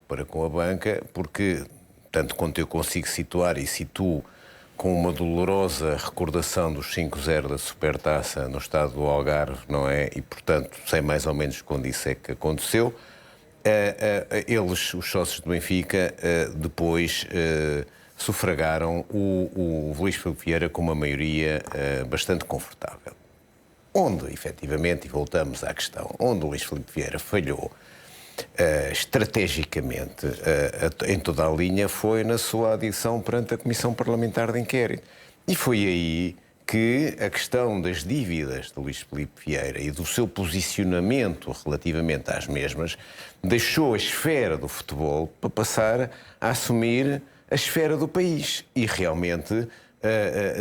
para com a banca, porque, tanto quanto eu consigo situar e situo com uma dolorosa recordação dos 5-0 da Supertaça no estado do Algarve, não é? E, portanto, sei mais ou menos quando isso é que aconteceu. Eles, os sócios do Benfica, depois sufragaram o Luís Filipe Vieira com uma maioria bastante confortável. Onde, efetivamente, e voltamos à questão, onde o Luís Filipe Vieira falhou estrategicamente em toda a linha foi na sua adição perante a Comissão Parlamentar de Inquérito. E foi aí que a questão das dívidas de Luís Filipe Vieira e do seu posicionamento relativamente às mesmas deixou a esfera do futebol para passar a assumir a esfera do país. E realmente,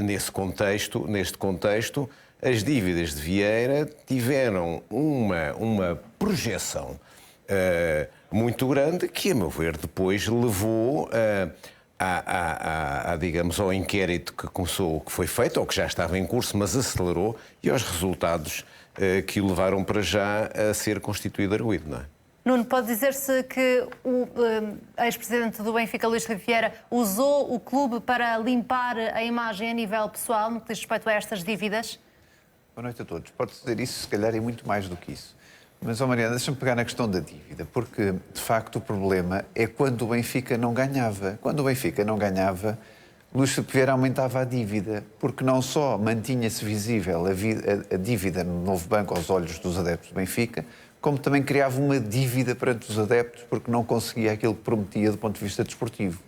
neste contexto, as dívidas de Vieira tiveram uma projeção muito grande que, a meu ver, depois levou digamos, ao inquérito que foi feito, ou que já estava em curso, mas acelerou, e aos resultados que o levaram para já a ser constituído arguido, não é? Nuno, pode dizer-se que o ex-presidente do Benfica, Luís Filipe Vieira, usou o clube para limpar a imagem a nível pessoal no que diz respeito a estas dívidas? Boa noite a todos. Pode-se dizer isso, se calhar, e muito mais do que isso. Mas, Mariana, deixa-me pegar na questão da dívida, porque, de facto, o problema é quando o Benfica não ganhava. Quando o Benfica não ganhava, Luís Filipe Vieira aumentava a dívida, porque não só mantinha-se visível a dívida no novo banco aos olhos dos adeptos do Benfica, como também criava uma dívida perante os adeptos, porque não conseguia aquilo que prometia do ponto de vista desportivo.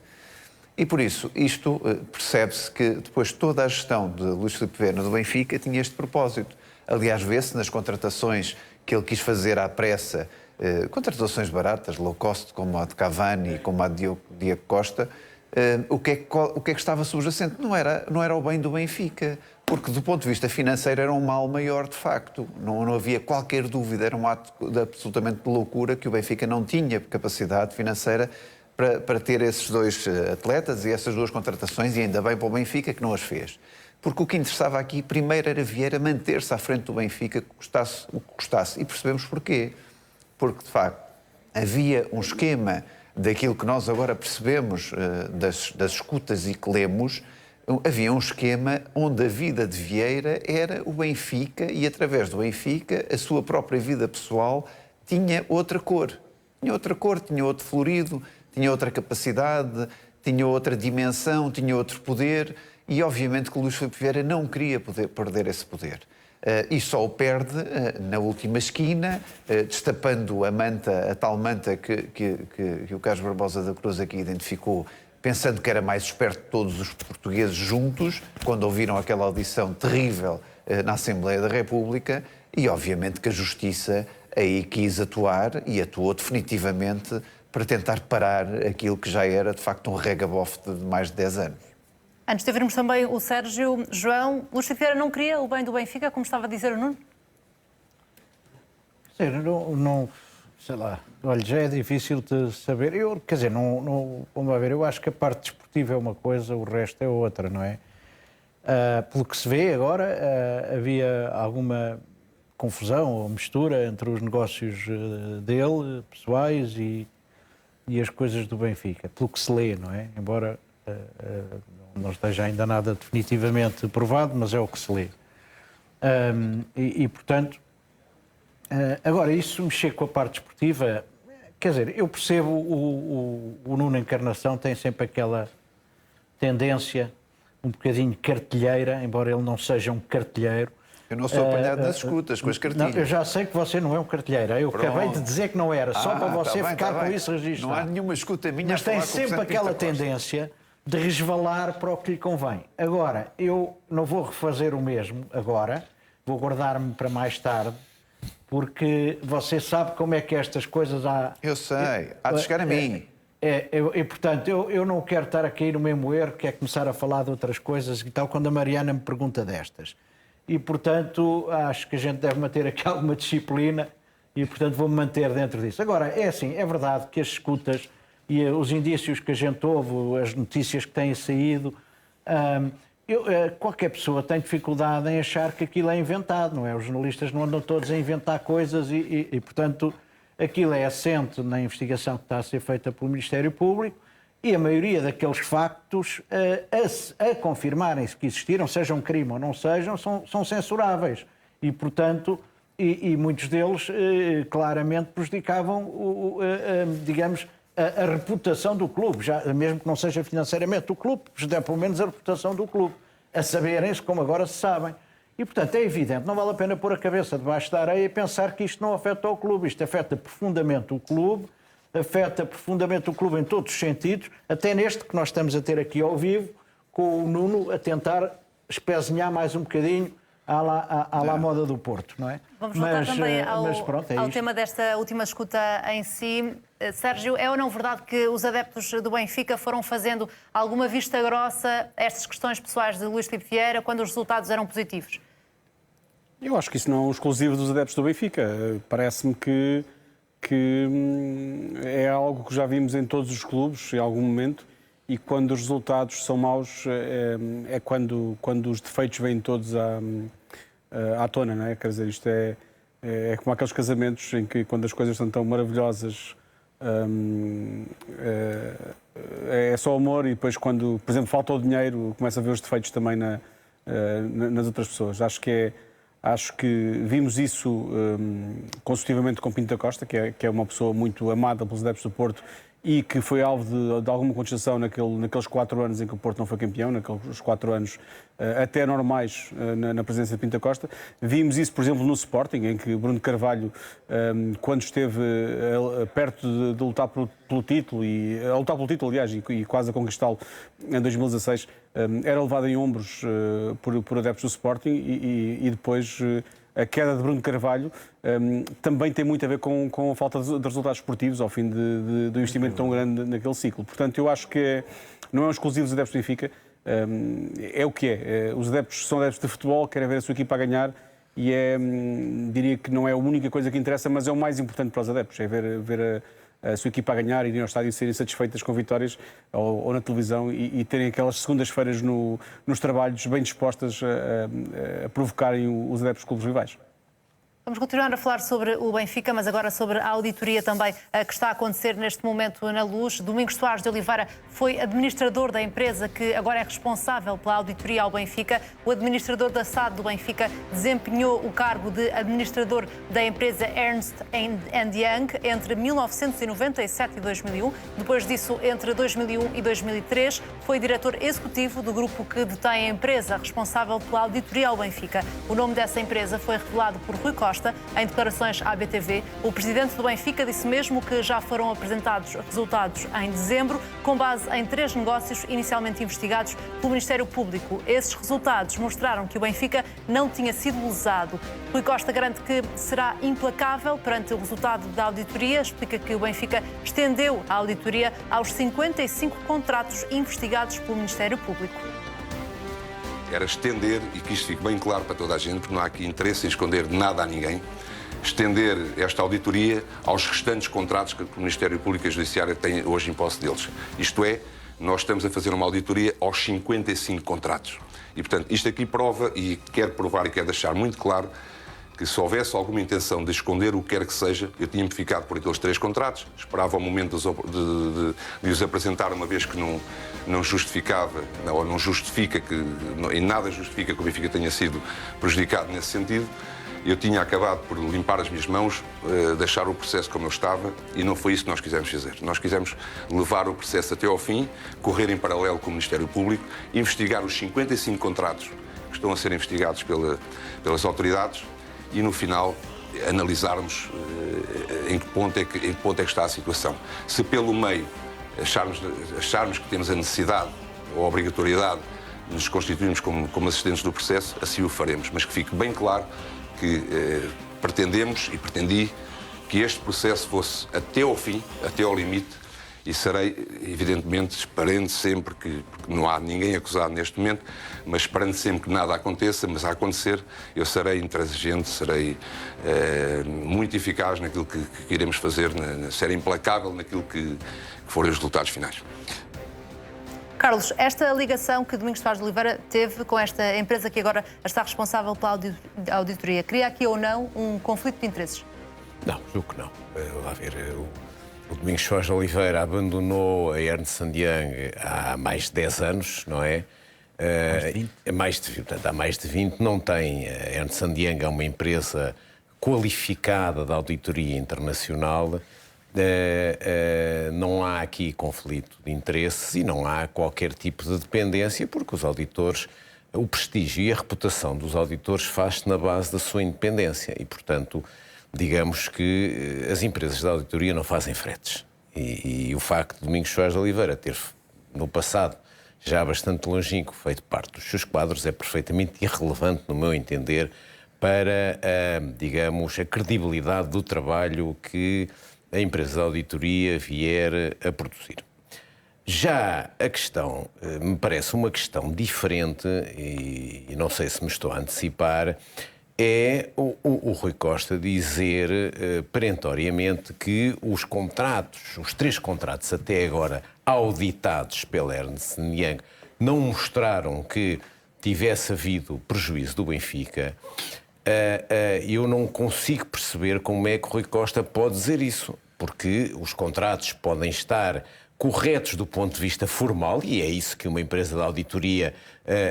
E por isso, isto percebe-se que depois toda a gestão de Luís Filipe Vieira do Benfica tinha este propósito. Aliás, vê-se nas contratações que ele quis fazer à pressa, contratações baratas, low cost, como a de Cavani, como a de Diego Costa, o que é que estava subjacente? Não era o bem do Benfica, porque do ponto de vista financeiro era um mal maior de facto. Não havia qualquer dúvida, era um ato absolutamente de loucura que o Benfica não tinha capacidade financeira para ter esses dois atletas e essas duas contratações, e ainda bem para o Benfica que não as fez. Porque o que interessava aqui, primeiro, era Vieira manter-se à frente do Benfica, custasse o que custasse. E percebemos porquê. Porque, de facto, havia um esquema daquilo que nós agora percebemos das escutas e que lemos, havia um esquema onde a vida de Vieira era o Benfica e, através do Benfica, a sua própria vida pessoal tinha outra cor. Tinha outra cor, tinha outro florido, tinha outra capacidade, tinha outra dimensão, tinha outro poder. E, obviamente, que o Luís Filipe Vieira não queria perder esse poder. E só o perde na última esquina, destapando a tal manta que o Carlos Barbosa da Cruz aqui identificou, pensando que era mais esperto de todos os portugueses juntos, quando ouviram aquela audição terrível na Assembleia da República, e, obviamente, que a Justiça aí quis atuar e atuou definitivamente para tentar parar aquilo que já era, de facto, um regabof de mais de 10 anos. Antes de ouvirmos também o Sérgio, João, Luís Filipe Vieira não queria o bem do Benfica, como estava a dizer o Nuno? Não, sei lá, olha, já é difícil de saber. Quer dizer, vamos ver, eu acho que a parte desportiva é uma coisa, o resto é outra, não é? Pelo que se vê agora, havia alguma confusão ou mistura entre os negócios dele, pessoais, e as coisas do Benfica, pelo que se lê, não é? Embora não esteja ainda nada definitivamente provado, mas é o que se lê. Portanto, agora, isso mexer com a parte desportiva, quer dizer, eu percebo o Nuno Encarnação tem sempre aquela tendência um bocadinho cartilheira, embora ele não seja um cartilheiro. Eu não sou apanhado nas escutas, com as cartilhas. Não, eu já sei que você não é um cartilheiro. Eu acabei de dizer que não era, só para você ficar com isso registrado. Não há nenhuma escuta minha. Mas tem sempre aquela tendência de resvalar para o que lhe convém. Agora, eu não vou refazer o mesmo agora, vou guardar-me para mais tarde, porque você sabe como é que estas coisas há... Eu sei, há de chegar a mim. Portanto, eu não quero estar a cair no mesmo erro, que é começar a falar de outras coisas e tal, quando a Mariana me pergunta destas. E, portanto, acho que a gente deve manter aqui alguma disciplina e, portanto, vou-me manter dentro disso. Agora, é assim, é verdade que as escutas e os indícios que a gente ouve, as notícias que têm saído, qualquer pessoa tem dificuldade em achar que aquilo é inventado, não é? Os jornalistas não andam todos a inventar coisas e portanto, aquilo é assente na investigação que está a ser feita pelo Ministério Público e a maioria daqueles factos a confirmarem-se que existiram, sejam crime ou não sejam, são censuráveis. E, portanto, e muitos deles claramente prejudicavam, digamos, a reputação do clube, já, mesmo que não seja financeiramente do clube, prejudica pelo menos a reputação do clube, a saberem-se como agora se sabem. E, portanto, é evidente, não vale a pena pôr a cabeça debaixo da areia e pensar que isto não afeta o clube. Isto afeta profundamente o clube em todos os sentidos, até neste que nós estamos a ter aqui ao vivo, com o Nuno a tentar espezinhar mais um bocadinho à lá moda do Porto, não é? Vamos voltar também ao isto. tema desta última escuta em si. Sérgio, é ou não verdade que os adeptos do Benfica foram fazendo alguma vista grossa a estas questões pessoais de Luís Filipe Vieira quando os resultados eram positivos? Eu acho que isso não é um exclusivo dos adeptos do Benfica. Parece-me que é algo que já vimos em todos os clubes, em algum momento, e quando os resultados são maus é quando os defeitos vêm todos à tona, não é? Quer dizer, isto é como aqueles casamentos em que quando as coisas são tão maravilhosas é só amor e depois quando, por exemplo, falta o dinheiro, começa a ver os defeitos também nas outras pessoas. Acho que vimos isso consecutivamente com Pinto da Costa, que é uma pessoa muito amada pelos adeptos do Porto e que foi alvo de alguma contestação naqueles 4 anos em que o Porto não foi campeão, naqueles 4 anos até normais na presença de Pinto da Costa. Vimos isso, por exemplo, no Sporting, em que Bruno Carvalho, quando esteve perto de lutar pelo título, a lutar pelo título, aliás, e quase a conquistá-lo em 2016, era levado em ombros por adeptos do Sporting e depois a queda de Bruno Carvalho também tem muito a ver com a falta de resultados esportivos ao fim do investimento tão grande naquele ciclo. Portanto, eu acho que não é um exclusivo dos adeptos do Benfica, é o que é. Os adeptos são adeptos de futebol, querem ver a sua equipa a ganhar e diria que não é a única coisa que interessa, mas é o mais importante para os adeptos, é ver a sua equipa a ganhar, irem ao estádio e serem satisfeitas com vitórias ou na televisão e terem aquelas segundas-feiras nos trabalhos bem dispostas a provocarem os adeptos dos clubes rivais. Vamos continuar a falar sobre o Benfica, mas agora sobre a auditoria também que está a acontecer neste momento na Luz. Domingos Soares de Oliveira foi administrador da empresa que agora é responsável pela auditoria ao Benfica. O administrador da SAD do Benfica desempenhou o cargo de administrador da empresa Ernst & Young entre 1997 e 2001. Depois disso, entre 2001 e 2003, foi diretor executivo do grupo que detém a empresa responsável pela auditoria ao Benfica. O nome dessa empresa foi revelado por Rui Costa em declarações à BTV. O presidente do Benfica disse mesmo que já foram apresentados resultados em dezembro, com base em 3 negócios inicialmente investigados pelo Ministério Público. Esses resultados mostraram que o Benfica não tinha sido lesado. Rui Costa garante que será implacável perante o resultado da auditoria. Explica que o Benfica estendeu a auditoria aos 55 contratos investigados pelo Ministério Público. Era estender, e que isto fique bem claro para toda a gente, porque não há aqui interesse em esconder nada a ninguém, estender esta auditoria aos restantes contratos que o Ministério Público e a Judiciária têm hoje em posse deles. Isto é, nós estamos a fazer uma auditoria aos 55 contratos. E, portanto, isto aqui prova, e quero provar e quero deixar muito claro, que se houvesse alguma intenção de esconder o que quer que seja, eu tinha-me ficado por aqueles 3 contratos, esperava o momento de os apresentar, uma vez que não justificava, ou não justifica, em nada justifica que o Benfica tenha sido prejudicado nesse sentido. Eu tinha acabado por limpar as minhas mãos, deixar o processo como eu estava, e não foi isso que nós quisemos fazer. Nós quisemos levar o processo até ao fim, correr em paralelo com o Ministério Público, investigar os 55 contratos que estão a ser investigados pelas autoridades, e no final analisarmos em que ponto é que está a situação. Se pelo meio acharmos que temos a necessidade ou a obrigatoriedade de nos constituirmos como assistentes do processo, assim o faremos. Mas que fique bem claro que pretendi que este processo fosse até ao fim, até ao limite, e serei, evidentemente, esperando sempre porque não há ninguém acusado neste momento, mas esperando sempre que nada aconteça, mas a acontecer, eu serei intransigente, serei muito eficaz naquilo que iremos fazer, serei implacável naquilo que forem os resultados finais. Carlos, esta ligação que Domingos Soares de Oliveira teve com esta empresa que agora está responsável pela auditoria, cria aqui ou não um conflito de interesses? Não, julgo que não. Lá ver, o Domingos Soares de Oliveira abandonou a Ernst & Young há mais de 10 anos, não é? Portanto, há mais de 20. Não tem. A Ernst & Young é uma empresa qualificada de auditoria internacional. Não há aqui conflito de interesses e não há qualquer tipo de dependência, porque os auditores, o prestígio e a reputação dos auditores faz-se na base da sua independência e, portanto, digamos que as empresas de auditoria não fazem fretes. E o facto de Domingos Soares de Oliveira ter, no passado, já bastante longínquo, feito parte dos seus quadros, é perfeitamente irrelevante, no meu entender, para, digamos, a credibilidade do trabalho que a empresa de auditoria vier a produzir. Já a questão, me parece uma questão diferente, e não sei se me estou a antecipar, é o Rui Costa dizer perentoriamente que os contratos, os 3 contratos até agora auditados pela Ernst & Young, não mostraram que tivesse havido prejuízo do Benfica. Eu não consigo perceber como é que o Rui Costa pode dizer isso, porque os contratos podem estar corretos do ponto de vista formal, e é isso que uma empresa de auditoria,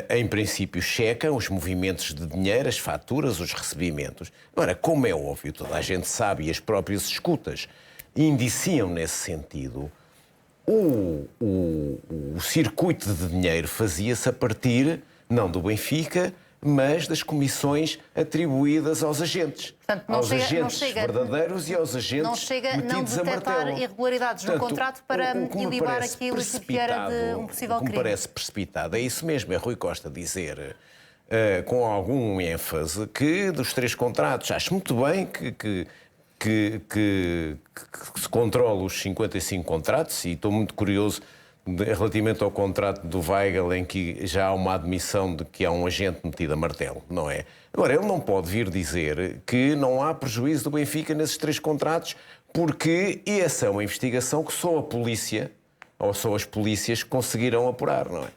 em princípio, checa, os movimentos de dinheiro, as faturas, os recebimentos. Agora, como é óbvio, toda a gente sabe, e as próprias escutas indiciam nesse sentido, o circuito de dinheiro fazia-se a partir, não do Benfica, mas das comissões atribuídas aos agentes. Portanto, aos agentes verdadeiros e aos agentes não chega a não metidos a detectar martelo. irregularidades no contrato para ilibar aquilo que era de um possível crime. O que me parece precipitado é isso mesmo, é Rui Costa dizer com algum ênfase que dos 3 contratos, acho muito bem que se controle os 55 contratos, e estou muito curioso relativamente ao contrato do Weigl, em que já há uma admissão de que há um agente metido a martelo, não é? Agora, ele não pode vir dizer que não há prejuízo do Benfica nesses 3 contratos, porque essa é uma investigação que só a polícia, ou só as polícias, conseguirão apurar, não é?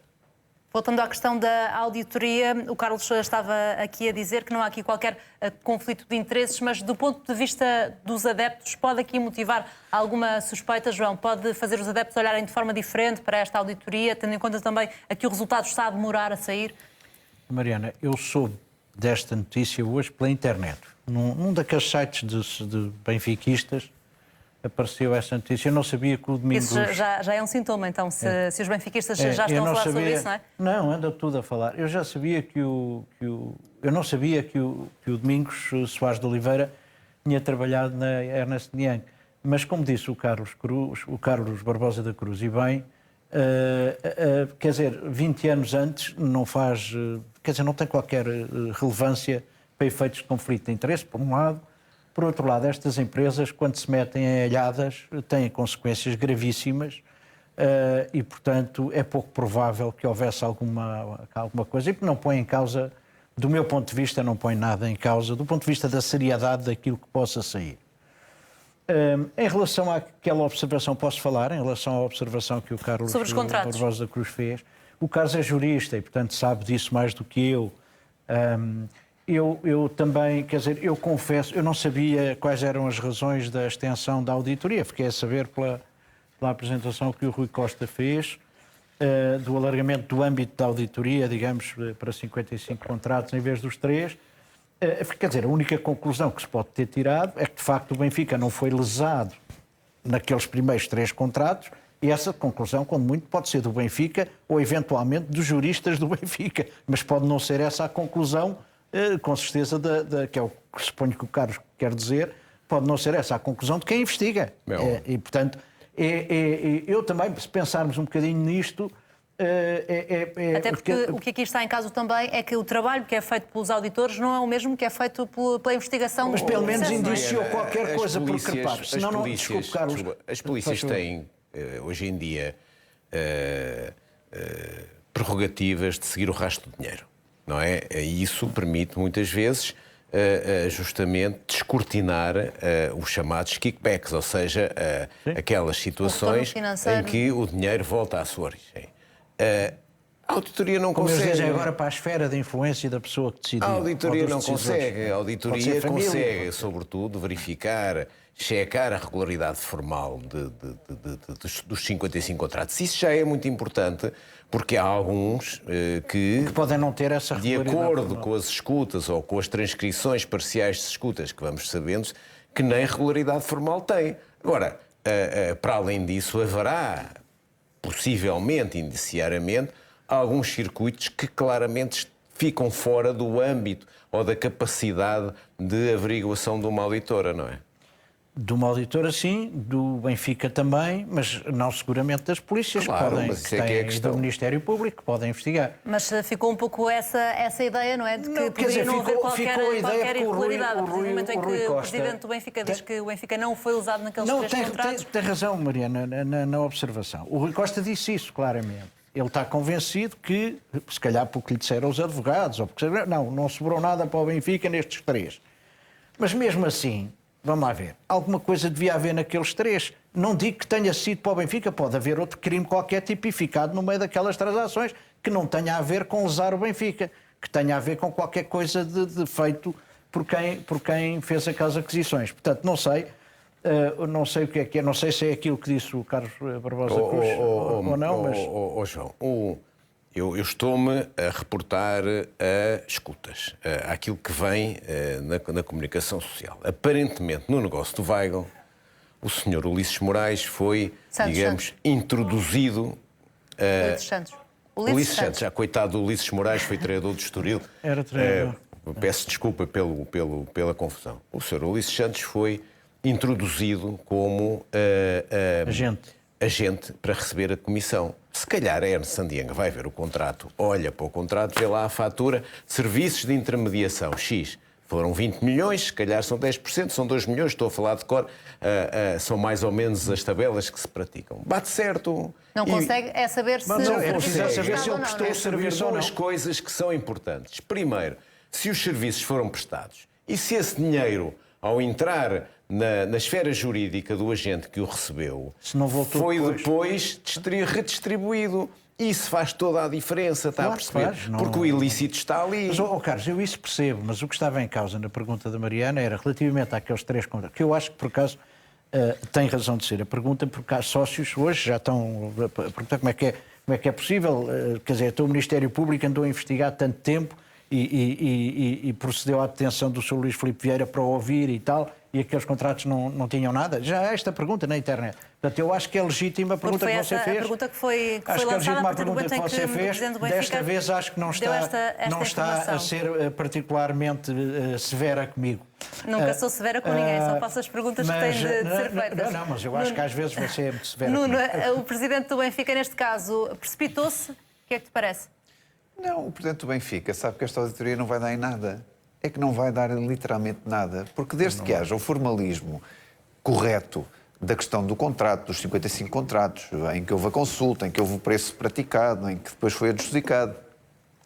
Voltando à questão da auditoria, o Carlos estava aqui a dizer que não há aqui qualquer conflito de interesses, mas do ponto de vista dos adeptos, pode aqui motivar alguma suspeita, João? Pode fazer os adeptos olharem de forma diferente para esta auditoria, tendo em conta também que o resultado está a demorar a sair? Mariana, eu soube desta notícia hoje pela internet. Num daqueles sites de benfiquistas apareceu essa notícia. Eu não sabia que o Domingos... Isso já é um sintoma, então, se os benfiquistas já estão a falar sobre isso, não é? Não, anda tudo a falar. Eu já sabia eu não sabia que o Domingos Soares de Oliveira tinha trabalhado na Ernst & Young. Mas, como disse o Carlos Barbosa da Cruz, e bem, quer dizer, 20 anos antes não faz... Quer dizer, não tem qualquer relevância para efeitos de conflito de interesse, por um lado. Por outro lado, estas empresas, quando se metem em alhadas, têm consequências gravíssimas e, portanto, é pouco provável que houvesse alguma coisa. E não põe em causa, do meu ponto de vista, não põe nada em causa, do ponto de vista da seriedade daquilo que possa sair. Em relação àquela observação, posso falar? Em relação à observação que o Carlos Barbosa da Cruz fez. O Carlos é jurista e, portanto, sabe disso mais do que eu. Eu também, quer dizer, eu confesso, eu não sabia quais eram as razões da extensão da auditoria. Fiquei a saber pela apresentação que o Rui Costa fez, do alargamento do âmbito da auditoria, digamos, para 55 contratos em vez dos 3. Quer dizer, a única conclusão que se pode ter tirado é que, de facto, o Benfica não foi lesado naqueles primeiros 3 contratos, e essa conclusão, quando muito, pode ser do Benfica ou, eventualmente, dos juristas do Benfica. Mas pode não ser essa a conclusão, com certeza, que é o que suponho que o Carlos quer dizer, pode não ser essa a conclusão de quem investiga. E, portanto, eu também, se pensarmos um bocadinho nisto... Até porque o que aqui está em causa também é que o trabalho que é feito pelos auditores não é o mesmo que é feito pela investigação. Mas pelo menos indiciou qualquer coisa por crepar. Senão não, desculpe, Carlos. As polícias têm, hoje em dia, prerrogativas de seguir o rastro do dinheiro, não é? E isso permite, muitas vezes, justamente descortinar os chamados kickbacks, ou seja, aquelas situações em que o dinheiro volta à sua origem. A auditoria não Como eles consegue. dizem agora, para a esfera de influência da pessoa que decidiu. A auditoria ou dos não decisores. consegue. A Pode auditoria ser família, consegue, pode ser. sobretudo, verificar, checar a regularidade formal dos 55 contratos. Isso já é muito importante, porque há alguns que Podem não ter essa de regularidade. acordo com as escutas ou com as transcrições parciais de escutas que vamos sabendo, que nem regularidade formal têm. Agora, para além disso, haverá, possivelmente, indiciariamente, alguns circuitos que claramente ficam fora do âmbito ou da capacidade de averiguação de uma auditora, não é? De uma auditora, sim, do Benfica também, mas não seguramente das polícias, Claro, que podem, mas que isso é que é a têm, questão. do Ministério Público, que podem investigar. Mas ficou um pouco essa ideia, não é? De que Não, quer poderia dizer, não haver ficou qualquer, a ideia qualquer que o Rui- irregularidade. A partir do momento em o Rui que o Costa Presidente do Benfica diz que o Benfica não foi usado naqueles Não, três contratos. tem razão, Mariana, na observação. O Rui Costa disse isso, claramente. Ele está convencido que, se calhar porque lhe disseram os advogados, ou porque não sobrou nada para o Benfica nestes três. Mas mesmo assim, vamos lá ver, alguma coisa devia haver naqueles três. Não digo que tenha sido para o Benfica, pode haver outro crime qualquer tipificado no meio daquelas transações que não tenha a ver com usar o Benfica, que tenha a ver com qualquer coisa de feito por quem fez aquelas aquisições. Portanto, não sei o que é, não sei se é aquilo que disse o Carlos Barbosa Cruz ou não, mas... João, eu estou-me a reportar a escutas, àquilo que vem na comunicação social. Aparentemente, no negócio do Weigl, o senhor Ulisses Moraes foi, digamos, introduzido... Ulisses Santos. Ulisses Santos, já coitado do Ulisses Moraes, foi treinador de Estoril. Era treinador. Peço desculpa pela confusão. O senhor Ulisses Santos foi introduzido como agente para receber a comissão. Se calhar a Ernst & Young vai ver o contrato, olha para o contrato, vê lá a fatura, serviços de intermediação X. Foram 20 milhões, se calhar são 10%, são 2 milhões, estou a falar de cor, são mais ou menos as tabelas que se praticam. Bate certo. Não consegue saber se Mas não, é o preciso serviço saber é se ele prestado ou não, prestou não é? o serviço ou não. Duas coisas que são importantes. Primeiro, se os serviços foram prestados e se esse dinheiro, ao entrar na esfera jurídica do agente que o recebeu, Se não voltou foi depois redistribuído. Isso faz toda a diferença, está a Claro que perceber? faz, não- Porque o ilícito está ali. Mas, Carlos, eu isso percebo, mas o que estava em causa na pergunta da Mariana era relativamente àqueles três contratos, que eu acho que, por acaso, tem razão de ser a pergunta, porque há sócios hoje já estão a perguntar como é que é possível, quer dizer, então o Ministério Público andou a investigar tanto tempo e procedeu à detenção do Sr. Luís Filipe Vieira para o ouvir e tal, e aqueles contratos não tinham nada? Já há esta pergunta na internet. Portanto, eu acho que é legítima a pergunta que você fez. A pergunta que foi Acho que é lançada legítima a a partir do pergunta momento que em você que o fez. Presidente do Benfica Desta vez acho que não deu está informação. a ser particularmente severa comigo. Nunca sou severa com ninguém, só faço as perguntas que têm de ser feitas. Não, mas eu acho que às vezes você é muito severa Nuno, comigo. o Presidente do Benfica, neste caso, precipitou-se. O que é que te parece? Não, o Presidente do Benfica sabe que esta auditoria não vai dar em nada. É que não vai dar literalmente nada. Porque desde que haja o formalismo correto da questão do contrato, dos 55 contratos, em que houve a consulta, em que houve o preço praticado, em que depois foi adjudicado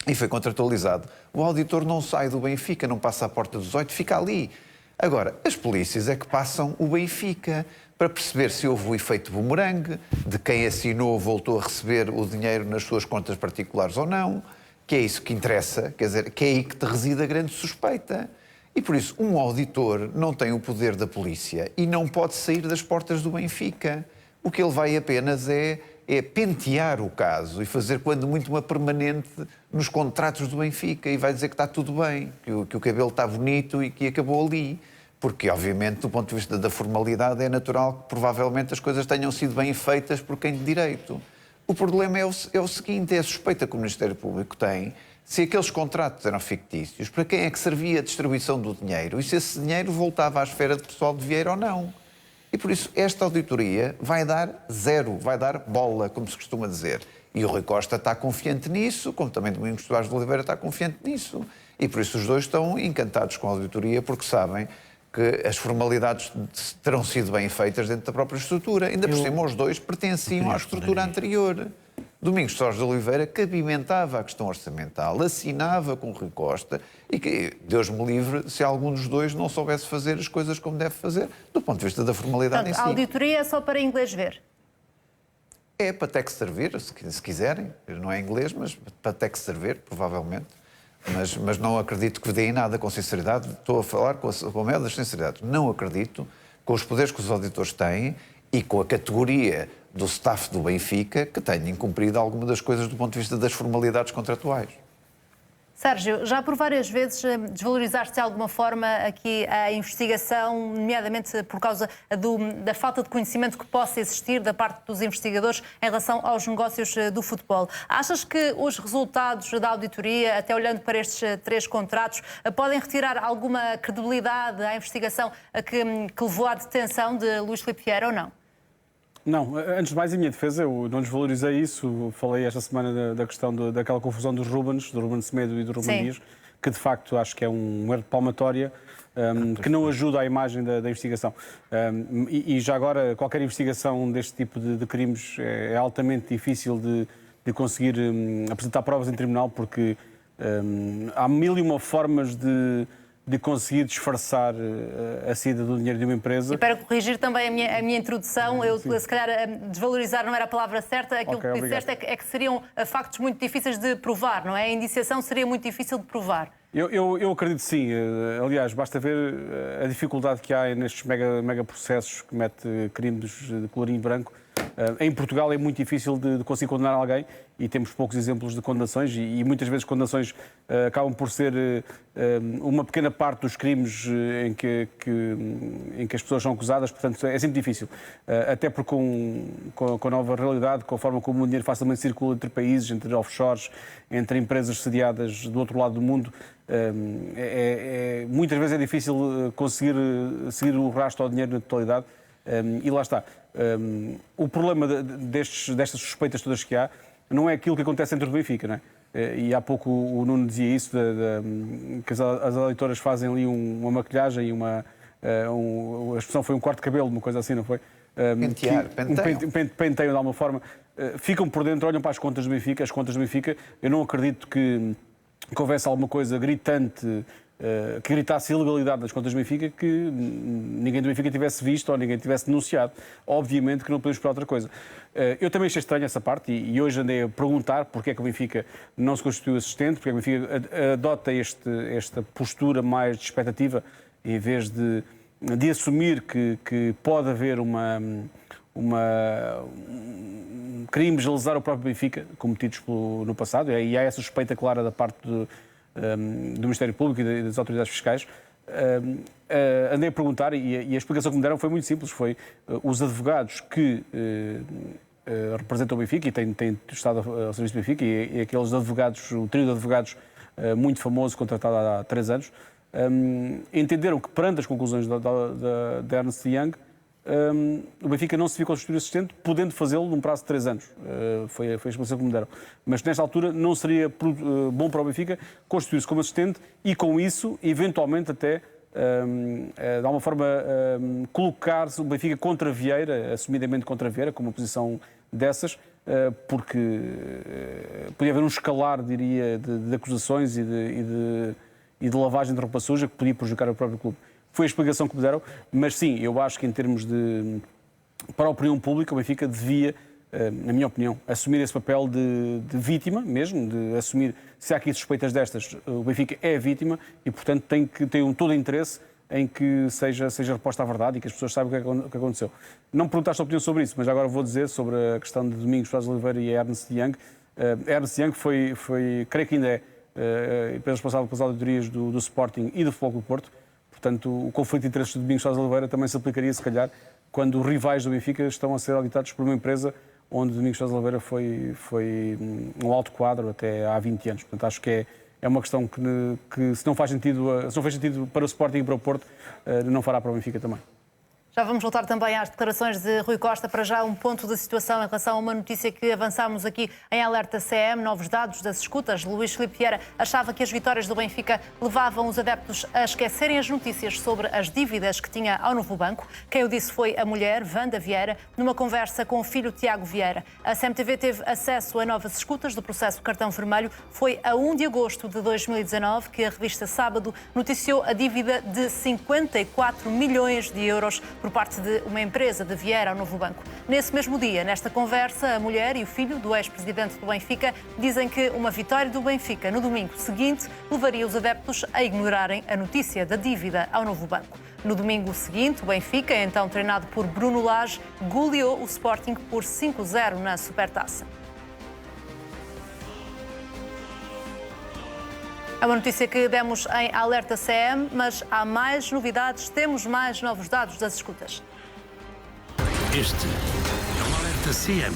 e foi contratualizado, o auditor não sai do Benfica, não passa à porta dos 8, fica ali. Agora, as polícias é que passam o Benfica para perceber se houve o efeito bumerangue, de quem assinou voltou a receber o dinheiro nas suas contas particulares ou não, que é isso que interessa, quer dizer, que é aí que te reside a grande suspeita. E por isso, um auditor não tem o poder da polícia e não pode sair das portas do Benfica. O que ele vai apenas é pentear o caso e fazer, quando muito, uma permanente nos contratos do Benfica e vai dizer que está tudo bem, que o cabelo está bonito e que acabou ali. Porque, obviamente, do ponto de vista da formalidade, é natural que provavelmente as coisas tenham sido bem feitas por quem de direito. O problema é o seguinte, é a suspeita que o Ministério Público tem se aqueles contratos eram fictícios, para quem é que servia a distribuição do dinheiro e se esse dinheiro voltava à esfera de pessoal de Vieira ou não. E por isso esta auditoria vai dar zero, vai dar bola, como se costuma dizer. E o Rui Costa está confiante nisso, como também Domingos Soares de Oliveira está confiante nisso. E por isso os dois estão encantados com a auditoria, porque sabem que as formalidades terão sido bem feitas dentro da própria estrutura. Ainda por cima, os dois pertenciam à estrutura anterior. Domingos Soares de Oliveira cabimentava a questão orçamental, assinava com Rui Costa e que, Deus me livre, se algum dos dois não soubesse fazer as coisas como deve fazer, do ponto de vista da formalidade Portanto, em si. a auditoria é só para inglês ver. É para ter que servir, se quiserem, não é inglês, mas para ter que servir, provavelmente. Mas não acredito que deem nada, com sinceridade. Estou a falar com a maior das sinceridades. Não acredito, com os poderes que os auditores têm e com a categoria do staff do Benfica, que tenham cumprido alguma das coisas do ponto de vista das formalidades contratuais. Sérgio, já por várias vezes desvalorizaste de alguma forma aqui a investigação, nomeadamente por causa da falta de conhecimento que possa existir da parte dos investigadores em relação aos negócios do futebol. Achas que os resultados da auditoria, até olhando para estes 3 contratos, podem retirar alguma credibilidade à investigação que levou à detenção de Luís Filipe Vieira ou não? Não, antes de mais, em minha defesa, eu não desvalorizei isso. Falei esta semana da questão daquela confusão dos Rubens, do Ruben Semedo e do Ruben Dias, que de facto acho que é um erro de palmatória que não ajuda à imagem da investigação. E já agora, qualquer investigação deste tipo de crimes é altamente difícil de conseguir apresentar provas em tribunal, porque há 1001 formas de conseguir disfarçar a saída do dinheiro de uma empresa. E para corrigir também a minha introdução, eu se calhar desvalorizar não era a palavra certa, aquilo que disseste é que seriam factos muito difíceis de provar, não é? A indiciação seria muito difícil de provar. Eu acredito sim. Aliás, basta ver a dificuldade que há nestes mega processos que mete crimes de colorinho branco. Em Portugal é muito difícil de conseguir condenar alguém e temos poucos exemplos de condenações e muitas vezes condenações acabam por ser uma pequena parte dos crimes em que as pessoas são acusadas, portanto é sempre difícil. Até porque com a nova realidade, com a forma como o dinheiro facilmente circula entre países, entre offshores, entre empresas sediadas do outro lado do mundo, muitas vezes é difícil conseguir seguir o rastro ao dinheiro na totalidade. E lá está. O problema destas suspeitas todas que há não é aquilo que acontece dentro do Benfica, não é? E há pouco o Nuno dizia isso, que as auditoras fazem ali uma maquilhagem e a expressão foi um corte de cabelo, uma coisa assim, não foi? Penteio de alguma forma. Ficam por dentro, olham para as contas do Benfica. As contas do Benfica, eu não acredito que houvesse alguma coisa gritante que gritasse ilegalidade das contas do Benfica que ninguém do Benfica tivesse visto ou ninguém tivesse denunciado. Obviamente que não podemos esperar outra coisa. Eu também achei estranho essa parte e hoje andei a perguntar porque é que o Benfica não se constituiu assistente, porque é que o Benfica adota esta postura mais de expectativa em vez de assumir que pode haver crimes a lesar o próprio Benfica cometidos no passado, e há essa suspeita clara da parte do Ministério Público e das autoridades fiscais. Andei a perguntar e a explicação que me deram foi muito simples, foi os advogados que representam o Benfica e têm estado ao serviço do Benfica e aqueles advogados, o trio de advogados muito famoso, contratado há 3 anos, entenderam que perante as conclusões da Ernst & Young, o Benfica não se viu constituir assistente, podendo fazê-lo num prazo de 3 anos. Foi a explicação que me deram. Mas nesta altura não seria bom para o Benfica constituir-se como assistente e com isso, eventualmente até, de alguma forma, colocar-se o Benfica contra Vieira, assumidamente contra Vieira, com uma posição dessas, porque podia haver um escalar, diria, de acusações e de lavagem de roupa suja que podia prejudicar o próprio clube. Foi a explicação que me deram, mas sim, eu acho que em termos para a opinião pública, o Benfica devia, na minha opinião, assumir esse papel de vítima mesmo, de assumir, se há aqui suspeitas destas, o Benfica é vítima e, portanto, tem todo o interesse em que seja reposta a verdade e que as pessoas saibam o que aconteceu. Não me perguntaste a opinião sobre isso, mas agora vou dizer sobre a questão de Domingos Soares Oliveira e a Ernst & Young. A Ernst & Young foi, creio que ainda é, empresa responsável pelas auditorias do Sporting e do Futebol Clube do Porto. Portanto, o conflito de interesses de Domingos Soares Oliveira também se aplicaria, se calhar, quando os rivais do Benfica estão a ser auditados por uma empresa onde Domingos Soares Oliveira foi um alto quadro até há 20 anos. Portanto, acho que é uma questão que se não fez sentido para o Sporting e para o Porto, não fará para o Benfica também. Já vamos voltar também às declarações de Rui Costa. Para já, um ponto da situação em relação a uma notícia que avançámos aqui em Alerta CM, novos dados das escutas. Luís Filipe Vieira achava que as vitórias do Benfica levavam os adeptos a esquecerem as notícias sobre as dívidas que tinha ao Novo Banco. Quem o disse foi a mulher, Wanda Vieira, numa conversa com o filho Tiago Vieira. A CMTV teve acesso a novas escutas do processo Cartão Vermelho. Foi a 1 de agosto de 2019 que a revista Sábado noticiou a dívida de 54 milhões de euros por parte de uma empresa de Vieira ao novo banco. Nesse mesmo dia, nesta conversa, a mulher e o filho do ex-presidente do Benfica dizem que uma vitória do Benfica no domingo seguinte levaria os adeptos a ignorarem a notícia da dívida ao novo banco. No domingo seguinte, o Benfica, então treinado por Bruno Lage, goleou o Sporting por 5-0 na Supertaça. É uma notícia que demos em Alerta CM, mas há mais novidades, temos mais novos dados das escutas. Este é o Alerta CM.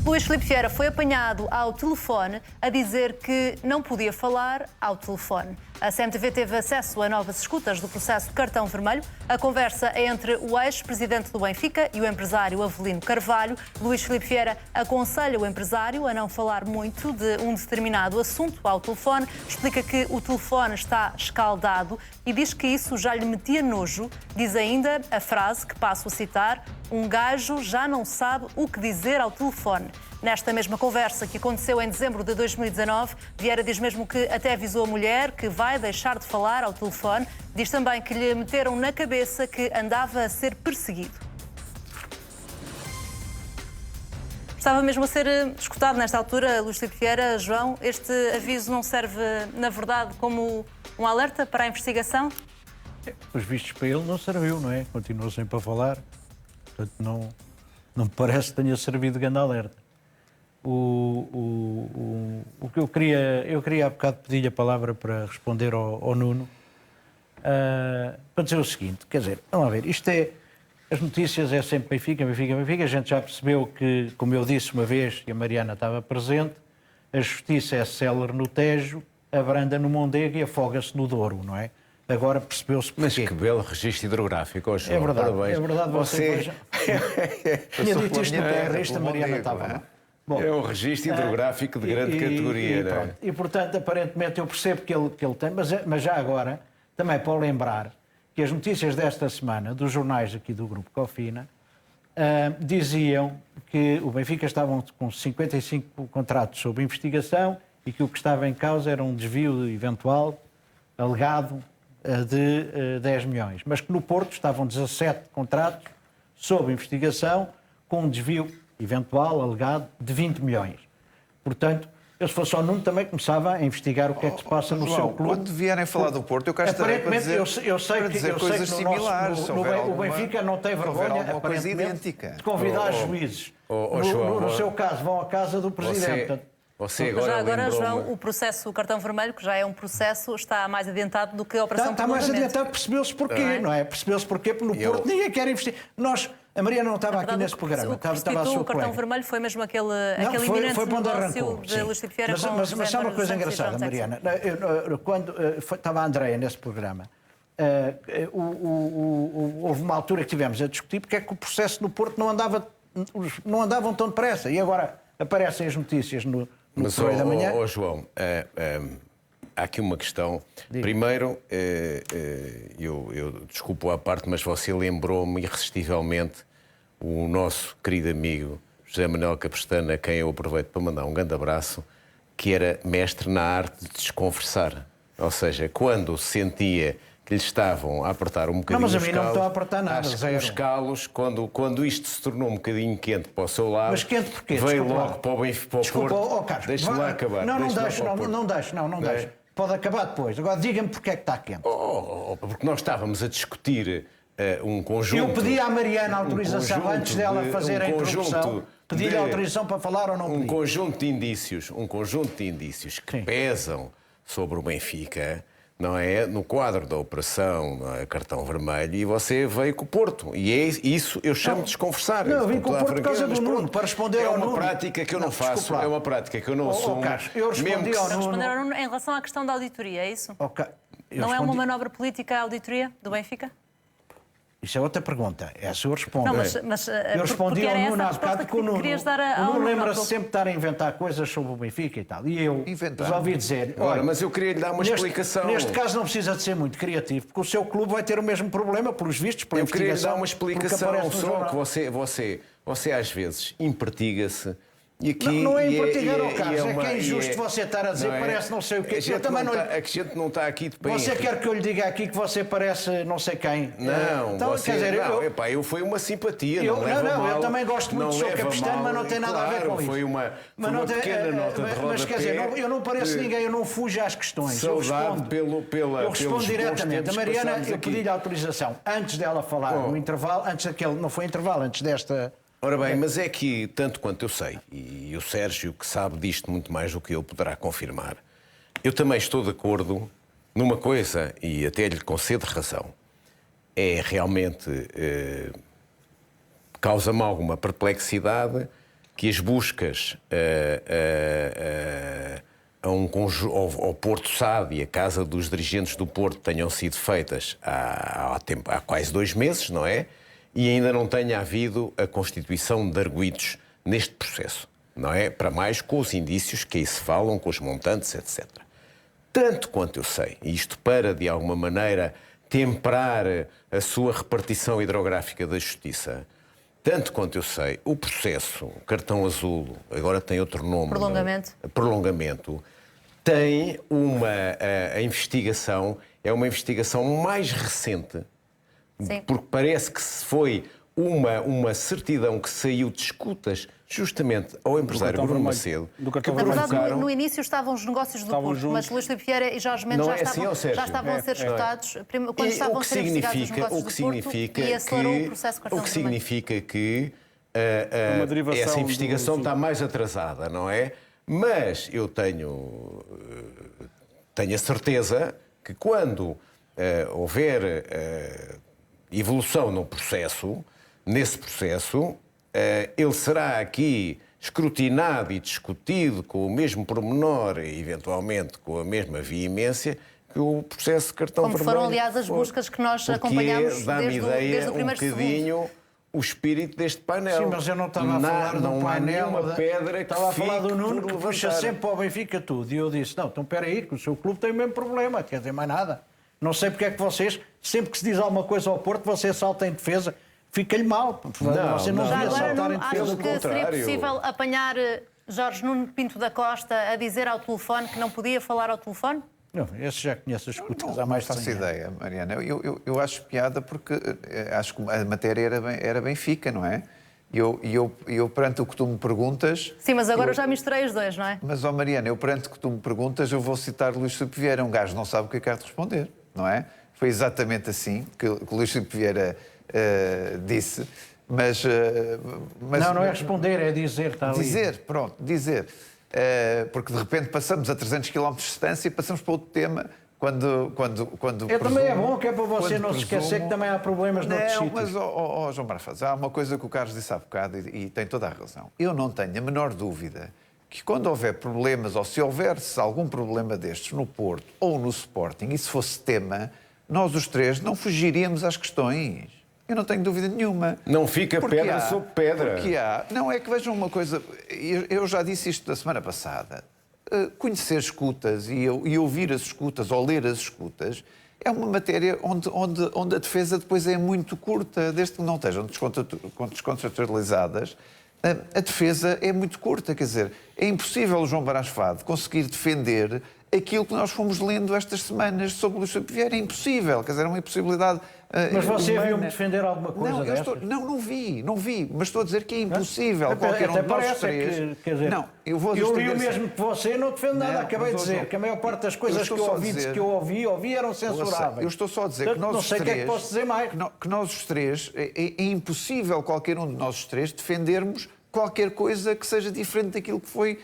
Luís Filipe Vieira foi apanhado ao telefone a dizer que não podia falar ao telefone. A CMTV teve acesso a novas escutas do processo de cartão vermelho. A conversa é entre o ex-presidente do Benfica e o empresário Avelino Carvalho. Luís Filipe Vieira aconselha o empresário a não falar muito de um determinado assunto ao telefone. Explica que o telefone está escaldado e diz que isso já lhe metia nojo. Diz ainda a frase que passo a citar: "Um gajo já não sabe o que dizer ao telefone". Nesta mesma conversa que aconteceu em dezembro de 2019, Vieira diz mesmo que até avisou a mulher que vai deixar de falar ao telefone. Diz também que lhe meteram na cabeça que andava a ser perseguido. Estava mesmo a ser escutado nesta altura, Luís Filipe Vieira. João, este aviso não serve, na verdade, como um alerta para a investigação? Os vistos para ele não serviu, não é? Continuou sempre a falar. Portanto, não me parece que tenha servido de grande alerta. O que eu queria há bocado pedir a palavra para responder ao Nuno, para dizer o seguinte, quer dizer, vamos lá ver, isto é, as notícias é sempre Benfica, Benfica, Benfica, a gente já percebeu que, como eu disse uma vez, e a Mariana estava presente, a justiça é célere no Tejo, abranda no Mondego e afoga-se no Douro, não é? Agora percebeu-se porquê. Mas que belo registro hidrográfico, oh, João. É verdade, parabéns. é verdade, você tinha dito isto no PR, a Mariana estava lá. Bom, é um registro hidrográfico de grande categoria, não é? E, portanto, aparentemente, eu percebo que ele tem, mas já agora, também para lembrar que as notícias desta semana, dos jornais aqui do Grupo Cofina, diziam que o Benfica estava com 55 contratos sob investigação e que o que estava em causa era um desvio eventual, alegado, de 10 milhões. Mas que no Porto estavam 17 contratos sob investigação com um desvio eventual, alegado, de 20 milhões. Portanto, eu se fosse só Nuno também começava a investigar o que é que se passa no seu clube. Quando vierem falar do Porto, eu cá estarei para dizer, eu sei que coisas similares. O Benfica não tem vergonha, aparentemente, de convidar juízes. No seu caso, vão à casa do Presidente. Você agora João, o processo Cartão Vermelho, que já é um processo, está mais adiantado do que a Operação Está mais adiantado, percebeu-se porquê, não é? Percebeu-se porquê, porque no Porto ninguém quer investir. A Mariana não estava aqui nesse programa, estava a sua colega. O Cartão Vermelho foi mesmo aquele iminente negócio de Luís Filipe Vieira com Mas há uma coisa engraçada, Mariana. Quando estava a Andreia nesse programa, houve uma altura que tivemos a discutir porque é que o processo no Porto não andavam tão depressa. E agora aparecem as notícias no Correio da Manhã. João, há aqui uma questão. Primeiro, eu desculpo a parte, mas você lembrou-me irresistivelmente o nosso querido amigo José Manuel Capistrano, a quem eu aproveito para mandar um grande abraço, que era mestre na arte de desconversar. Ou seja, quando sentia que lhe estavam a apertar um bocadinho os calos... Não, mas a mim não me estão a apertar nada, zero. Os calos, quando isto se tornou um bocadinho quente para o seu lado... Mas quente porquê? Veio logo para o Benfica, para o Porto... Deixe-me lá acabar. Não deixe. Pode acabar depois. Agora diga-me porque é que está quente. Porque nós estávamos a discutir um conjunto... Eu pedi à Mariana autorização antes dela fazer a introdução. Pedi-lhe autorização para falar ou não pedi? Um conjunto de indícios que pesam sobre o Benfica, não é? No quadro da operação Cartão Vermelho, e você veio com o Porto. E é isso eu chamo de desconversar. Não, eu vim com o Porto por causa do Nuno, para responder ao Nuno. É uma prática que eu não faço, é uma prática que eu não assumo. Eu respondi ao Nuno. Responder ao Nuno em relação à questão da auditoria, é isso? Não é uma manobra política a auditoria do Benfica? Isso é outra pergunta. Essa eu respondo. Não, mas eu respondi ao Nuno há bocado que o Nuno lembra-se ao sempre de estar a inventar coisas sobre o Benfica e tal. E eu resolvi dizer... Olha, mas eu queria lhe dar uma explicação. Neste caso não precisa de ser muito criativo, porque o seu clube vai ter o mesmo problema, pelos vistos, pela investigação. Eu queria lhe dar uma explicação, só que você às vezes impertiga-se E aqui, Não é e impartilhar ao e Carlos, é uma- que é injusto e você estar a dizer, não é? parece não sei o quê. A Eu gente, também não não... tá, a gente não está aqui de bem. Você quer que eu lhe diga aqui que você parece não sei quem? Não, então, você, quer dizer, eu foi uma simpatia, eu, não leva não, mal. eu também gosto muito do Sr. leva Capistano, mal, mas não tem nada a ver claro, com isso. Foi uma não tem- pequena nota de rodapé. Mas quer dizer, eu não pareço ninguém, eu não fujo às questões. Eu Saudade respondo, pela eu respondo pelos bons diretamente. tempos A que Mariana, passámos eu aqui. pedi-lhe autorização antes dela falar no intervalo, antes daquele, não foi intervalo, antes desta... Ora bem, mas é que, tanto quanto eu sei, e o Sérgio, que sabe disto muito mais do que eu, poderá confirmar, eu também estou de acordo numa coisa, e até lhe concedo razão, é realmente causa-me alguma perplexidade que as buscas ao Porto SAD e à Casa dos Dirigentes do Porto tenham sido feitas há quase 2 meses, não é? E ainda não tenha havido a constituição de arguidos neste processo, não é? Para mais com os indícios que aí se falam, com os montantes, etc. Tanto quanto eu sei, isto para, de alguma maneira, temperar a sua repartição hidrográfica da justiça, tanto quanto eu sei, o processo Cartão Azul, agora tem outro nome... Prolongamento, tem a investigação, é uma investigação mais recente. Sim. Porque parece que foi uma certidão que saiu de escutas justamente ao empresário Bruno Macedo. Na verdade, no início estavam os negócios do Porto, mas Luís Filipe Vieira e Jorge Mendes já estavam a ser escutados quando estavam a ser investigados os negócios do Porto e acelerou o processo Cartão O que Vermelho. significa que essa investigação está mais atrasada, não é? Mas eu tenho a certeza que quando houver evolução nesse processo, ele será aqui escrutinado e discutido com o mesmo pormenor e, eventualmente, com a mesma veemência que o processo de Cartão Vermelho. Como foram, aliás, as buscas que nós acompanhamos desde o primeiro bocadinho o espírito deste painel. Sim, mas eu não estava a falar do painel. Nenhuma pedra que estava a falar do Nuno por que puxa levantar. sempre para o Benfica tudo. E eu disse, não, então espera aí, que o seu clube tem o mesmo problema, quer dizer, mais nada. Não sei porque é que vocês, sempre que se diz alguma coisa ao Porto, você salta em defesa, fica-lhe mal. Você não Já devia agora, saltar em não defesa. achas que seria possível apanhar Jorge Nuno Pinto da Costa a dizer ao telefone que não podia falar ao telefone? Não, esse já conhece as escutas há Não mais de faço 100 anos. ideia, Mariana. Eu acho piada porque acho que a matéria era Benfica, não é? Eu perante o que tu me perguntas... Sim, mas agora eu já misturei os dois, não é? Mas, Mariana, eu perante o que tu me perguntas, eu vou citar Luís Filipe Vieira. Um gajo não sabe o que é que há de responder, não é? Foi exatamente assim que Luís Filipe Vieira disse. Mas não é responder, é dizer, está ali. Dizer. Porque de repente passamos a 300 km de distância e passamos para outro tema quando Também é bom, que é para você não se esquecer que também há problemas noutros sítios. Mas, João Barfaz, há uma coisa que o Carlos disse há bocado e tem toda a razão. Eu não tenho a menor dúvida que quando houver problemas, ou se houver algum problema destes no Porto ou no Sporting, e se fosse tema, nós os três não fugiríamos às questões. Eu não tenho dúvida nenhuma. Não fica pedra sobre pedra. Porque não é que vejam uma coisa... Eu já disse isto da semana passada. Conhecer escutas e ouvir as escutas ou ler as escutas é uma matéria onde a defesa depois é muito curta, desde que não estejam descontextualizadas. A defesa é muito curta, quer dizer, é impossível o João Brás Fado conseguir defender aquilo que nós fomos lendo estas semanas sobre o Luís Filipe Vieira. É impossível, quer dizer, é uma impossibilidade. Mas você viu-me defender alguma coisa dessas? Não vi, mas estou a dizer que é impossível qualquer um de nós três... Quer dizer, eu li o mesmo que você, não defendo nada, acabei de dizer que a maior parte das coisas que eu ouvi eram censuráveis. Eu estou só a dizer que nós os três... Não sei o que é que posso dizer mais. Que nós os três, é impossível qualquer um de nós os três defendermos qualquer coisa que seja diferente daquilo que foi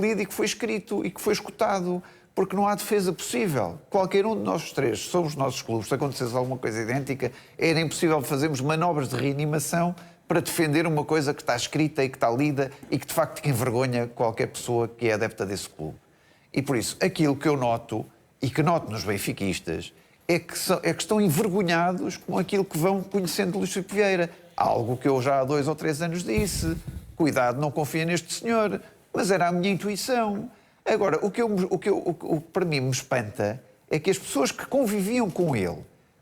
lido e que foi escrito e que foi escutado. Porque não há defesa possível. Qualquer um de nós três, sobre os nossos clubes, se acontecesse alguma coisa idêntica, era impossível fazermos manobras de reanimação para defender uma coisa que está escrita e que está lida e que de facto envergonha qualquer pessoa que é adepta desse clube. E por isso, aquilo que eu noto, e que noto nos benfiquistas, é que estão envergonhados com aquilo que vão conhecendo de Luís Filipe Vieira. Algo que eu já há 2 ou 3 anos disse. Cuidado, não confia neste senhor. Mas era a minha intuição. Agora, o que para mim me espanta é que as pessoas que conviviam com ele,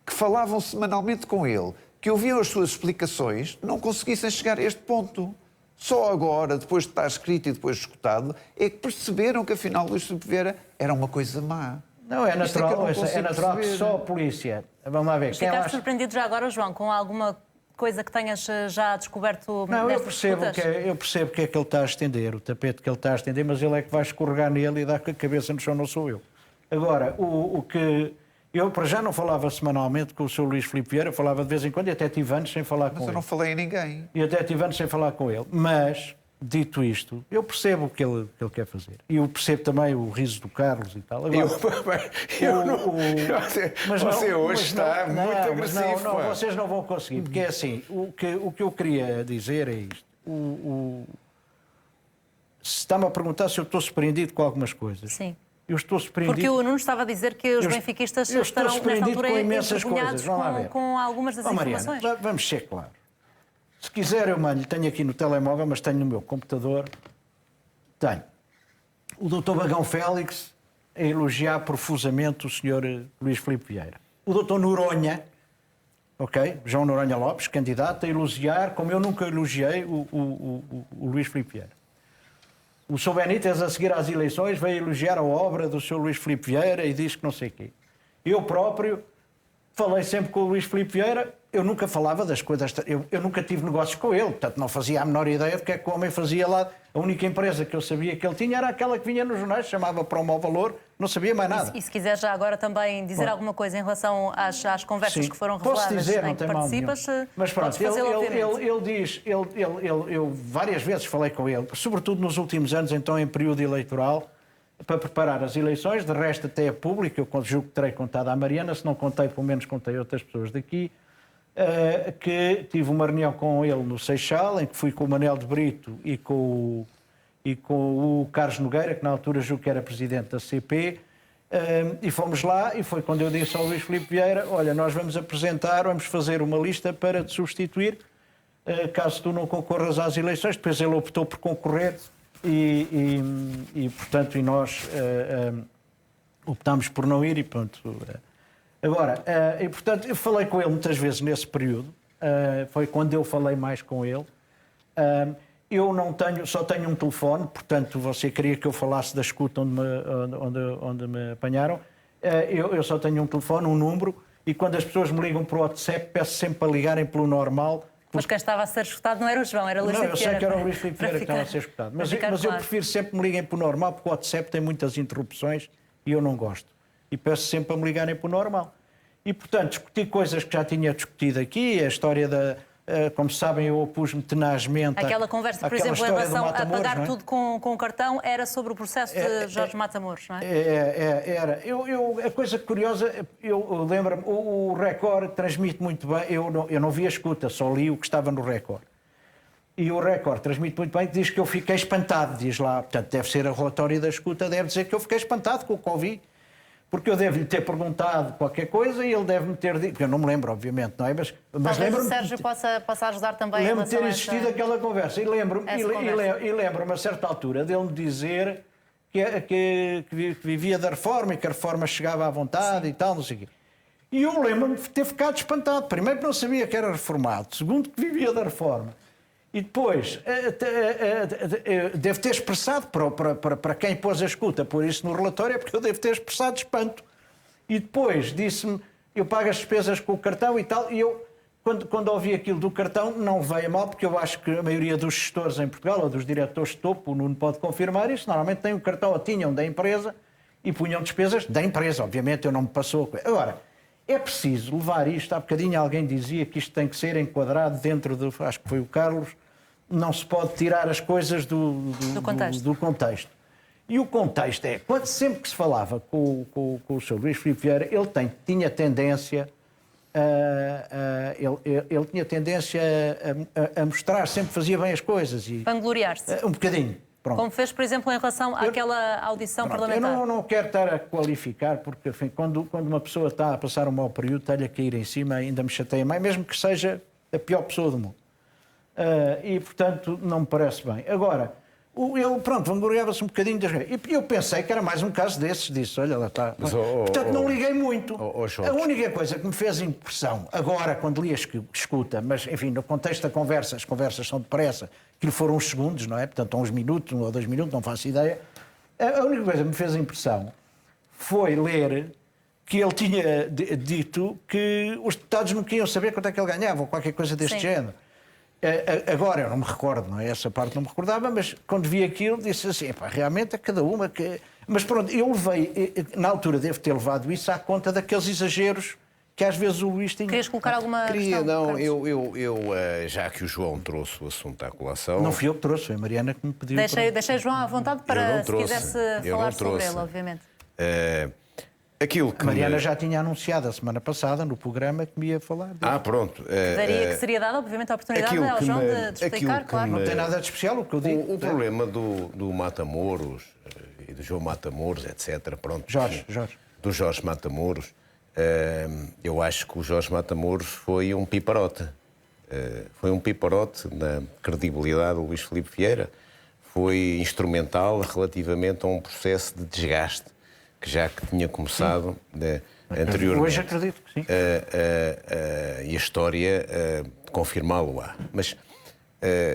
que falavam semanalmente com ele, que ouviam as suas explicações, não conseguissem chegar a este ponto. Só agora, depois de estar escrito e depois escutado, é que perceberam que afinal Luís Filipe Vieira era uma coisa má. Não, é Isto é que eu natural, não é consigo natural que perceber. só a polícia... Vamos lá ver. Ficaste surpreendido já agora, João, com alguma coisa que tenhas já descoberto Não, eu nestas percebo, disputas? eu percebo que é que ele está a estender, o tapete que ele está a estender, mas ele é que vai escorregar nele e dar com a cabeça no chão, não sou eu. Agora, o que... Eu, para já, não falava semanalmente com o Sr. Luís Filipe Vieira, falava de vez em quando e até tive anos sem falar com Mas eu ele. não falei a ninguém. E até tive anos sem falar com ele. Mas, dito isto, eu percebo o que ele quer fazer. E eu percebo também o riso do Carlos e tal. Agora, Você hoje está muito agressivo. Não, vocês não vão conseguir. Porque é assim, o que eu queria dizer é isto. Se está-me a perguntar se eu estou surpreendido com algumas coisas. Sim. Eu estou surpreendido. Porque o Nuno estava a dizer que os benfiquistas eu estou estarão, nesta surpreendido altura, com imensas envergonhados coisas. Vamos lá ver. com algumas das Mariana, informações. vamos ser claros. Se quiser, eu mando, tenho aqui no telemóvel, mas tenho no meu computador, tenho o Dr. Bagão Félix a elogiar profusamente o Sr. Luís Filipe Vieira. O Dr. Noronha, ok, João Noronha Lopes, candidato, a elogiar, como eu nunca elogiei, o Luís Filipe Vieira. O Sr. Benítez, a seguir às eleições, veio elogiar a obra do Sr. Luís Filipe Vieira e diz que não sei o quê. Eu próprio falei sempre com o Luís Filipe Vieira, eu nunca falava das coisas, eu nunca tive negócios com ele, portanto não fazia a menor ideia do que é que o homem fazia lá. A única empresa que eu sabia que ele tinha era aquela que vinha nos jornais, chamava Promo Valor, não sabia mais nada. E se quiser já agora também dizer alguma coisa em relação às conversas que foram reveladas, posso dizer, não em que tem mal nenhum. participas, mas pronto, podes fazê-lo, obviamente. ele diz, eu várias vezes falei com ele, sobretudo nos últimos anos, então em período eleitoral, para preparar as eleições, de resto até é público, eu julgo que terei contado à Mariana, se não contei, pelo menos contei a outras pessoas daqui, que tive uma reunião com ele no Seixal, em que fui com o Manel de Brito e com o Carlos Nogueira, que na altura julgo que era presidente da CP, e fomos lá, e foi quando eu disse ao Luís Filipe Vieira, olha, nós vamos fazer uma lista para te substituir, caso tu não concorras às eleições. Depois ele optou por concorrer portanto, nós optámos por não ir e pronto. Agora, portanto, eu falei com ele muitas vezes nesse período, foi quando eu falei mais com ele. Eu não tenho, só tenho um telefone, portanto, você queria que eu falasse da escuta onde me apanharam. Eu só tenho um telefone, um número, e quando as pessoas me ligam para o WhatsApp, peço sempre para ligarem pelo normal. Mas quem estava a ser escutado não era o João, era o Luís Filipe Vieira. Não, eu sei que era o Luís Filipe Vieira que estava a ser escutado. Mas eu prefiro sempre que me liguem para o normal, porque o WhatsApp tem muitas interrupções e eu não gosto. E peço sempre para me ligarem para o normal. E, portanto, discuti coisas que já tinha discutido aqui, a história da... Como sabem, eu opus-me tenazmente... Aquela conversa, por exemplo, em relação a pagar tudo com o cartão, era sobre o processo de Jorge Matamoros, não é? Era. A coisa curiosa, eu lembro-me, o Record transmite muito bem, eu não vi a escuta, só li o que estava no Record. E o Record transmite muito bem, que diz que eu fiquei espantado, diz lá, portanto, deve ser a relatório da escuta, deve dizer que eu fiquei espantado com o que ouvi. Porque eu devo-lhe ter perguntado qualquer coisa e ele deve-me ter dito, porque eu não me lembro, obviamente, não é? Mas talvez o Sérgio possa ajudar também. Lembro-me de ter existido aquela conversa e lembro-me a certa altura dele me dizer que vivia da reforma e que a reforma chegava à vontade. Sim. E tal, não sei o quê. E eu lembro-me de ter ficado espantado. Primeiro que não sabia que era reformado, segundo que vivia da reforma. E depois, devo ter expressado, para quem pôs a escuta, por isso no relatório, é porque eu devo ter expressado espanto. E depois disse-me, eu pago as despesas com o cartão e tal, e eu, quando ouvi aquilo do cartão, não veio a mal, porque eu acho que a maioria dos gestores em Portugal, ou dos diretores de topo, o Nuno pode confirmar isso, normalmente têm um cartão, ou tinham da empresa, e punham despesas da empresa, obviamente, eu não me passou. Agora, é preciso levar isto, há bocadinho alguém dizia que isto tem que ser enquadrado dentro do, acho que foi o Carlos, não se pode tirar as coisas do contexto. E o contexto é, sempre que se falava com o Sr. Luís Filipe Vieira, ele tinha tendência a mostrar, sempre fazia bem as coisas. Vangloriar-se. Um bocadinho. Pronto. Como fez, por exemplo, em relação àquela audição parlamentar. Eu não quero estar a qualificar, porque enfim, quando uma pessoa está a passar um mau período, está-lhe a cair em cima, ainda me chateia mais, mesmo que seja a pior pessoa do mundo. E, portanto, não me parece bem. Agora, Ele, pronto, vangloriava-se um bocadinho das... E eu pensei que era mais um caso desses, disse, olha, lá está. Mas, Portanto, não liguei muito. Jorge. A única coisa que me fez impressão, agora, quando li a escuta, mas, enfim, no contexto da conversa, as conversas são depressa, aquilo foram uns segundos, não é? Portanto, uns minutos, 1 ou 2 minutos, não faço ideia. A única coisa que me fez impressão foi ler que ele tinha dito que os deputados não queriam saber quanto é que ele ganhava, ou qualquer coisa deste género. Agora, eu não me recordo, não é? Essa parte não me recordava, mas quando vi aquilo, disse assim, realmente é cada uma que... Mas pronto, eu levei, na altura devo ter levado isso à conta daqueles exageros que às vezes o Luís tinha... Querias colocar alguma questão? Não, Carlos? eu já que o João trouxe o assunto à colação... Não fui eu que trouxe, foi a Mariana que me pediu. Deixei João à vontade para, se quisesse falar sobre ele, obviamente. Aquilo que A Mariana já tinha anunciado a semana passada no programa que me ia falar disso. Pronto. Que seria dada, obviamente, a oportunidade ao João de explicar, claro. Não tem nada de especial o que eu digo. O problema do Matamoros e do João Matamoros, etc. Pronto, Jorge. Do Jorge Matamoros, eu acho que o Jorge Matamoros foi um piparote. Foi um piparote na credibilidade do Luís Filipe Vieira. Foi instrumental relativamente a um processo de desgaste que já tinha começado anteriormente. Hoje acredito que sim. E a história confirmá-lo-á. Mas,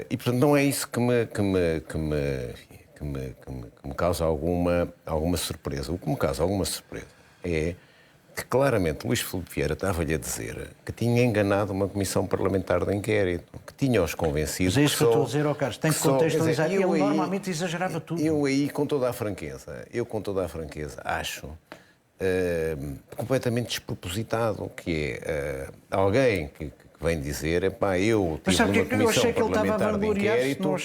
e portanto, não é isso que me causa alguma surpresa. O que me causa alguma surpresa é que claramente Luís Filipe Vieira estava-lhe a dizer que tinha enganado uma comissão parlamentar de inquérito, que tinha-os convencido... Mas é isso que eu estou a dizer, Carlos, tem que contextualizar. Ele normalmente exagerava tudo. Eu aí, com toda a franqueza, acho completamente despropositado, que é alguém que vem dizer, eu tive uma comissão parlamentar de inquérito,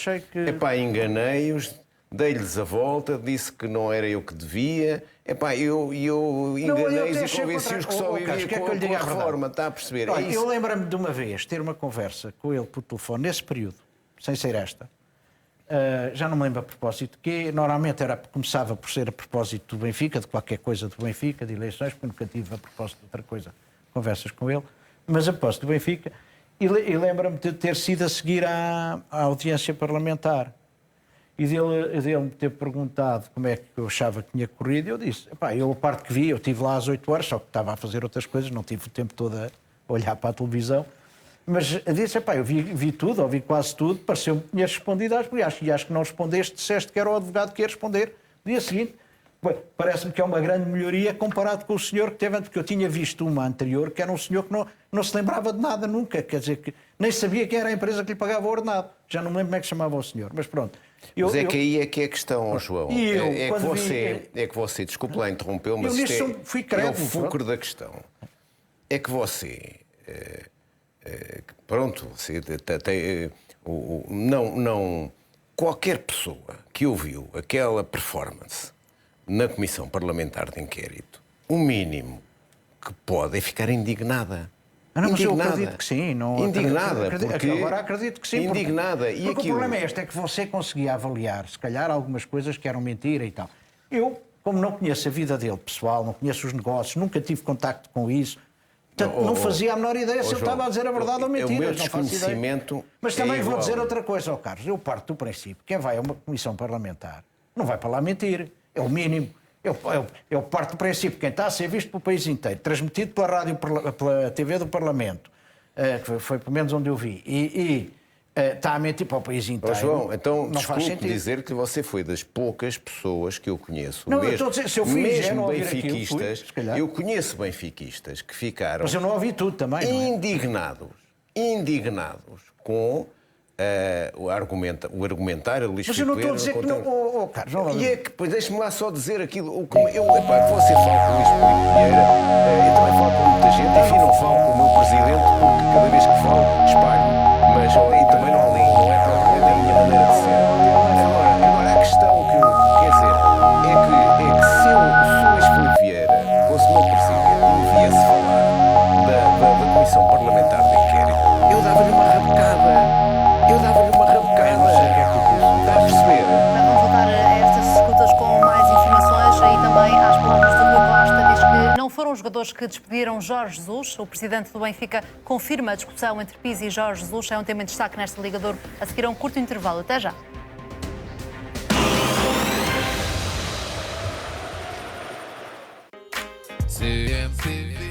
enganei-os, dei-lhes a volta, disse que não era eu que devia... eu enganei-os e convenci-os que só vivia com a reforma, está a perceber? Olha, eu lembro-me de uma vez ter uma conversa com ele por telefone, nesse período, sem ser esta, já não me lembro a propósito, que normalmente começava por ser a propósito do Benfica, de qualquer coisa do Benfica, de eleições, porque nunca tive a propósito de outra coisa, conversas com ele, mas a propósito do Benfica, e lembro-me de ter sido a seguir à audiência parlamentar. E dele me ter perguntado como é que eu achava que tinha corrido, eu disse, eu a parte que vi, eu estive lá às 8 horas, só que estava a fazer outras coisas, não tive o tempo todo a olhar para a televisão, mas disse, eu vi tudo, ouvi quase tudo, pareceu-me que tinha respondido às perguntas, e acho que não respondeste, disseste que era o advogado que ia responder. No dia seguinte, parece-me que é uma grande melhoria comparado com o senhor que teve antes, porque eu tinha visto uma anterior, que era um senhor que não se lembrava de nada nunca, quer dizer, que nem sabia quem era a empresa que lhe pagava o ordenado. Já não me lembro como é que chamava o senhor, mas pronto. Mas é que aí é que é a questão, João. É que você, desculpe lá interrompeu, mas isto é o fulcro da questão. É que você, qualquer pessoa que ouviu aquela performance na Comissão Parlamentar de Inquérito, o mínimo que pode é ficar indignada. Mas eu acredito que sim. Indignada, porque... Agora acredito que sim. Indignada. Porque o problema é este, é que você conseguia avaliar, se calhar, algumas coisas que eram mentira e tal. Eu, como não conheço a vida dele pessoal, não conheço os negócios, nunca tive contacto com isso, portanto, não fazia a menor ideia se ele estava a dizer a verdade ou mentira. O meu desconhecimento. Mas também vou dizer outra coisa, Carlos. Eu parto do princípio, quem vai a uma comissão parlamentar não vai para lá mentir. É o mínimo. Eu parto do princípio, quem está a ser visto pelo país inteiro, transmitido pela rádio, pela TV do Parlamento, que foi pelo menos onde eu vi, está a mentir para o país inteiro. João, então não faz desculpe sentido. dizer que você foi das poucas pessoas que eu conheço, não, eu estou a dizer, se eu fui mesmo benfiquistas, se calhar. Eu conheço benfiquistas que ficaram... Mas eu não ouvi tudo também, indignados com... o argumentário de Luís Filipe Vieira. Mas eu não estou a dizer que não... Carlos, não... E é que, pois, deixe-me lá só dizer aquilo... você fala com o Luís Filipe Vieira, eu também falo com muita gente, enfim, não falo com o meu presidente, porque cada vez que falo, espalho. Mas e também não é propriamente a minha maneira de ser. Agora a questão que, quer dizer, é que se o Luís Filipe Vieira fosse o meu presidente e me viesse falar da Comissão Parlamentar de Inquérito, eu dava-lhe uma rabecada. Está a perceber? Vamos voltar a estas escutas com mais informações e também às palavras do Rui Costa. Diz que não foram os jogadores que despediram Jorge Jesus. O presidente do Benfica confirma a discussão entre Pizzi e Jorge Jesus. É um tema em destaque nesta Liga de Ouro. A seguir a um curto intervalo. Até já. CMTV.